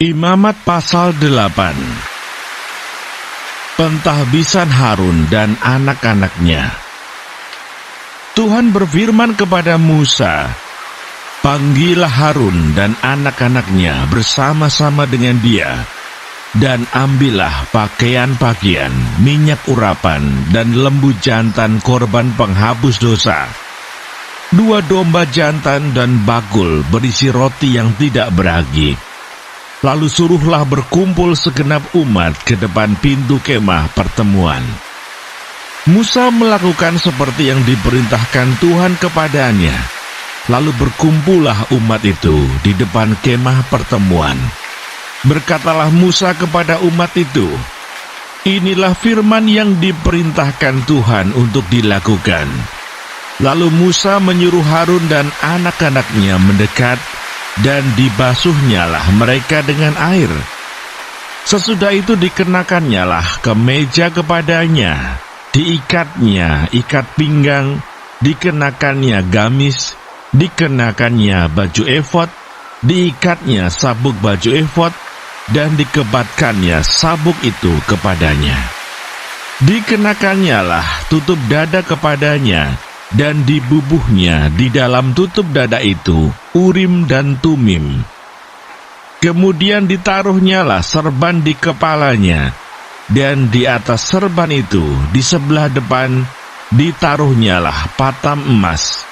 Imamat pasal 8. Pentahbisan Harun dan anak-anaknya. Tuhan berfirman kepada Musa, "Panggillah Harun dan anak-anaknya bersama-sama dengan dia, dan ambillah pakaian-pakaian, minyak urapan, dan lembu jantan korban penghapus dosa, 2 domba jantan dan bakul berisi roti yang tidak beragi. Lalu suruhlah berkumpul segenap umat ke depan pintu kemah pertemuan." Musa melakukan seperti yang diperintahkan Tuhan kepadanya. Lalu berkumpullah umat itu di depan kemah pertemuan. Berkatalah Musa kepada umat itu, "Inilah firman yang diperintahkan Tuhan untuk dilakukan." Lalu Musa menyuruh Harun dan anak-anaknya mendekat, dan dibasuhnyalah mereka dengan air. Sesudah itu dikenakannyalah kemeja kepadanya, diikatnya ikat pinggang, dikenakannya gamis, dikenakannya baju efod, diikatnya sabuk baju efod, dan dikebatkannya sabuk itu kepadanya. Dikenakannyalah tutup dada kepadanya, dan dibubuhnya di dalam tutup dada itu Urim dan Tumim. Kemudian ditaruhnyalah serban di kepalanya, dan di atas serban itu di sebelah depan ditaruhnyalah patam emas,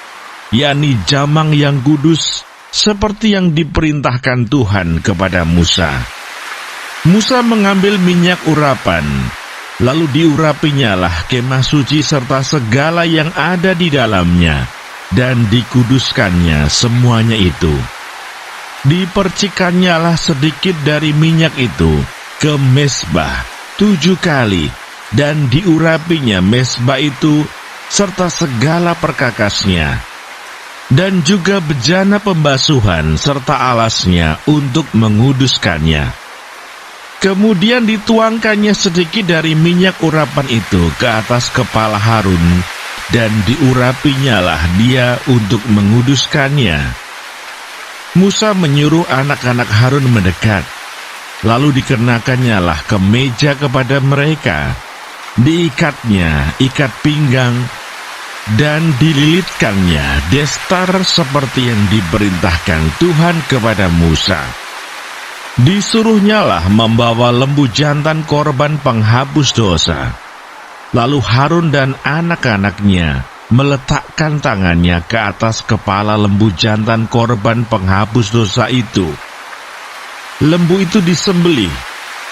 yakni jamang yang kudus, seperti yang diperintahkan Tuhan kepada Musa. Musa mengambil minyak urapan, lalu diurapinyalah kemah suci serta segala yang ada di dalamnya, dan dikuduskannya semuanya itu. Dipercikannyalah sedikit dari minyak itu ke mezbah 7 kali, dan diurapinya mezbah itu serta segala perkakasnya, dan juga bejana pembasuhan serta alasnya untuk menguduskannya. Kemudian dituangkannya sedikit dari minyak urapan itu ke atas kepala Harun, dan diurapinyalah dia untuk menguduskannya. Musa menyuruh anak-anak Harun mendekat, lalu dikenakannyalah kemeja kepada mereka, diikatnya ikat pinggang, dan dililitkannya destar seperti yang diperintahkan Tuhan kepada Musa. Disuruhnyalah membawa lembu jantan korban penghapus dosa. Lalu Harun dan anak-anaknya meletakkan tangannya ke atas kepala lembu jantan korban penghapus dosa itu. Lembu itu disembelih,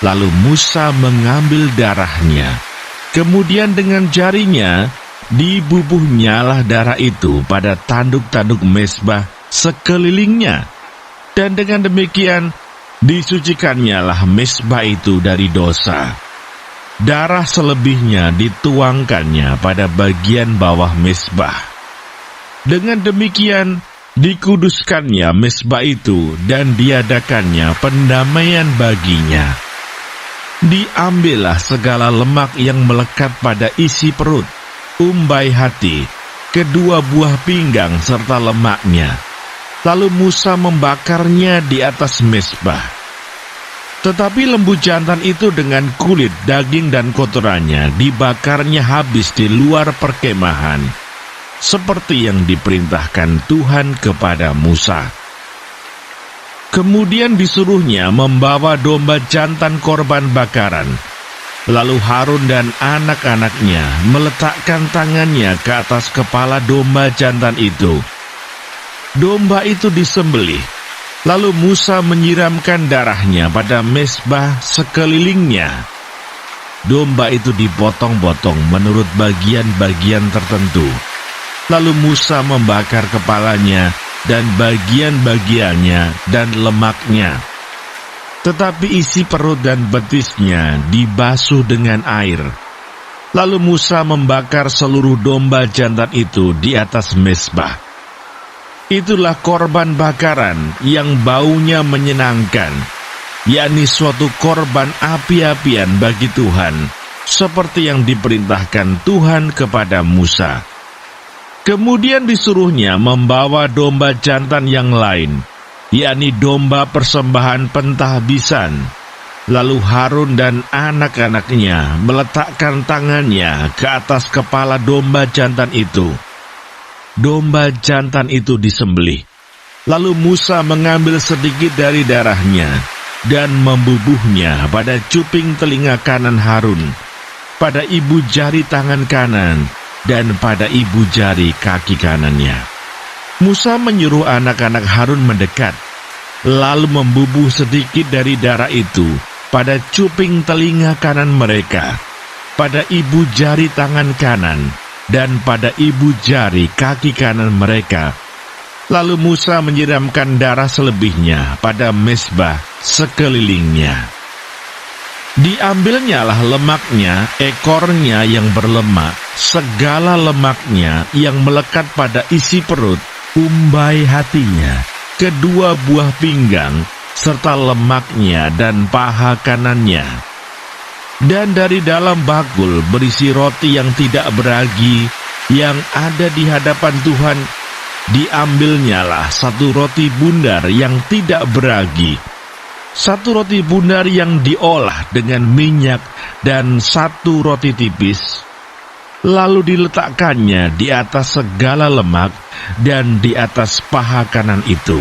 lalu Musa mengambil darahnya. Kemudian dengan jarinya dibubuhnyalah darah itu pada tanduk-tanduk mezbah sekelilingnya, dan dengan demikian disucikannyalah mezbah itu dari dosa. Darah selebihnya dituangkannya pada bagian bawah mezbah. Dengan demikian dikuduskannya mezbah itu, dan diadakannya pendamaian baginya. Diambillah segala lemak yang melekat pada isi perut, umbai hati, kedua buah pinggang serta lemaknya. Lalu Musa membakarnya di atas mezbah. Tetapi lembu jantan itu dengan kulit, daging, dan kotorannya dibakarnya habis di luar perkemahan, seperti yang diperintahkan Tuhan kepada Musa. Kemudian disuruhnya membawa domba jantan korban bakaran. Lalu Harun dan anak-anaknya meletakkan tangannya ke atas kepala domba jantan itu. Domba itu disembelih, lalu Musa menyiramkan darahnya pada mezbah sekelilingnya. Domba itu dipotong-potong menurut bagian-bagian tertentu. Lalu Musa membakar kepalanya dan bagian-bagiannya dan lemaknya. Tetapi isi perut dan betisnya dibasuh dengan air. Lalu Musa membakar seluruh domba jantan itu di atas mezbah. Itulah korban bakaran yang baunya menyenangkan, yakni suatu korban api-apian bagi Tuhan, seperti yang diperintahkan Tuhan kepada Musa. Kemudian disuruhnya membawa domba jantan yang lain, yakni domba persembahan pentahbisan. Lalu Harun dan anak-anaknya meletakkan tangannya ke atas kepala domba jantan itu. Domba jantan itu disembelih. Lalu Musa mengambil sedikit dari darahnya dan membubuhnya pada cuping telinga kanan Harun, pada ibu jari tangan kanan, dan pada ibu jari kaki kanannya. Musa menyuruh anak-anak Harun mendekat, lalu membubuh sedikit dari darah itu pada cuping telinga kanan mereka, pada ibu jari tangan kanan, dan pada ibu jari kaki kanan mereka. Lalu Musa menyiramkan darah selebihnya pada mezbah sekelilingnya. Diambilnyalah lemaknya, ekornya yang berlemak, segala lemaknya yang melekat pada isi perut, umbai hatinya, kedua buah pinggang, serta lemaknya dan paha kanannya. Dan dari dalam bakul berisi roti yang tidak beragi yang ada di hadapan Tuhan, diambilnyalah satu roti bundar yang tidak beragi, satu roti bundar yang diolah dengan minyak, dan satu roti tipis. Lalu diletakkannya di atas segala lemak dan di atas paha kanan itu,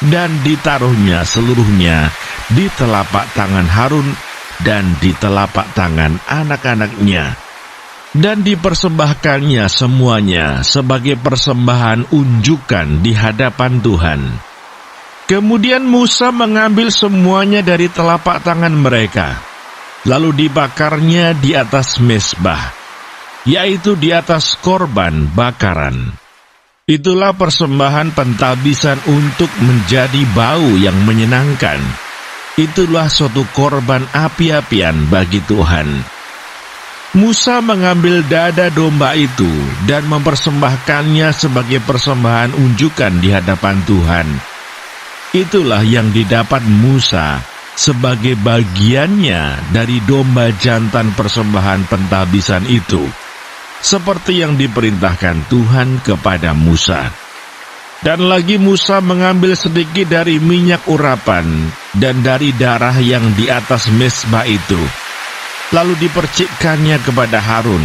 dan ditaruhnya seluruhnya di telapak tangan Harun dan di telapak tangan anak-anaknya, dan dipersembahkannya semuanya sebagai persembahan unjukan di hadapan Tuhan. Kemudian Musa mengambil semuanya dari telapak tangan mereka, lalu dibakarnya di atas mezbah, yaitu di atas korban bakaran. Itulah persembahan pentahbisan untuk menjadi bau yang menyenangkan. Itulah suatu korban api-apian bagi Tuhan. Musa mengambil dada domba itu dan mempersembahkannya sebagai persembahan unjukan di hadapan Tuhan. Itulah yang didapat Musa sebagai bagiannya dari domba jantan persembahan pentahbisan itu, seperti yang diperintahkan Tuhan kepada Musa. Dan lagi Musa mengambil sedikit dari minyak urapan dan dari darah yang di atas mezbah itu, lalu dipercikkannya kepada Harun,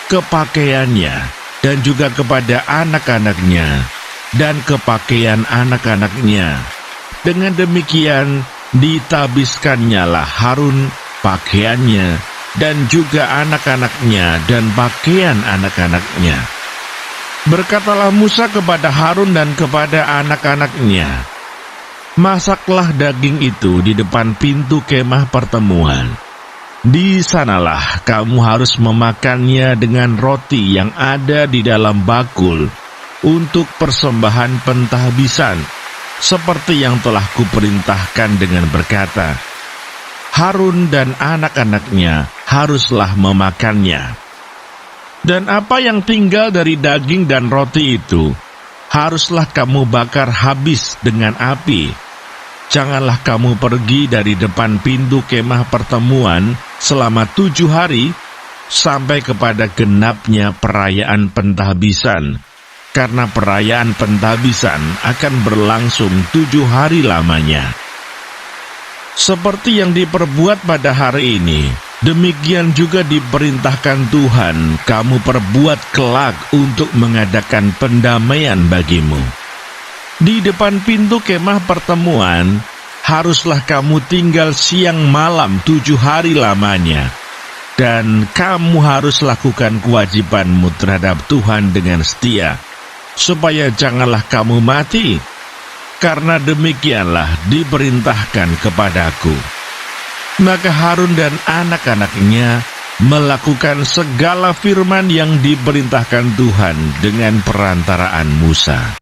ke pakaiannya, dan juga kepada anak-anaknya, dan ke pakaian anak-anaknya. Dengan demikian ditabiskannya Harun pakaiannya, dan juga anak-anaknya dan pakaian anak-anaknya. Berkatalah Musa kepada Harun dan kepada anak-anaknya, "Masaklah daging itu di depan pintu kemah pertemuan. Di sanalah kamu harus memakannya dengan roti yang ada di dalam bakul untuk persembahan pentahbisan, seperti yang telah kuperintahkan dengan berkata, Harun dan anak-anaknya haruslah memakannya. Dan apa yang tinggal dari daging dan roti itu, haruslah kamu bakar habis dengan api. Janganlah kamu pergi dari depan pintu kemah pertemuan selama 7 hari, sampai kepada genapnya perayaan pentahbisan, karena perayaan pentahbisan akan berlangsung 7 hari lamanya. Seperti yang diperbuat pada hari ini, demikian juga diperintahkan Tuhan kamu perbuat kelak untuk mengadakan pendamaian bagimu. Di depan pintu kemah pertemuan, haruslah kamu tinggal siang malam 7 hari lamanya, dan kamu harus lakukan kewajibanmu terhadap Tuhan dengan setia, supaya janganlah kamu mati, karena demikianlah diperintahkan kepadaku." Maka Harun dan anak-anaknya melakukan segala firman yang diperintahkan Tuhan dengan perantaraan Musa.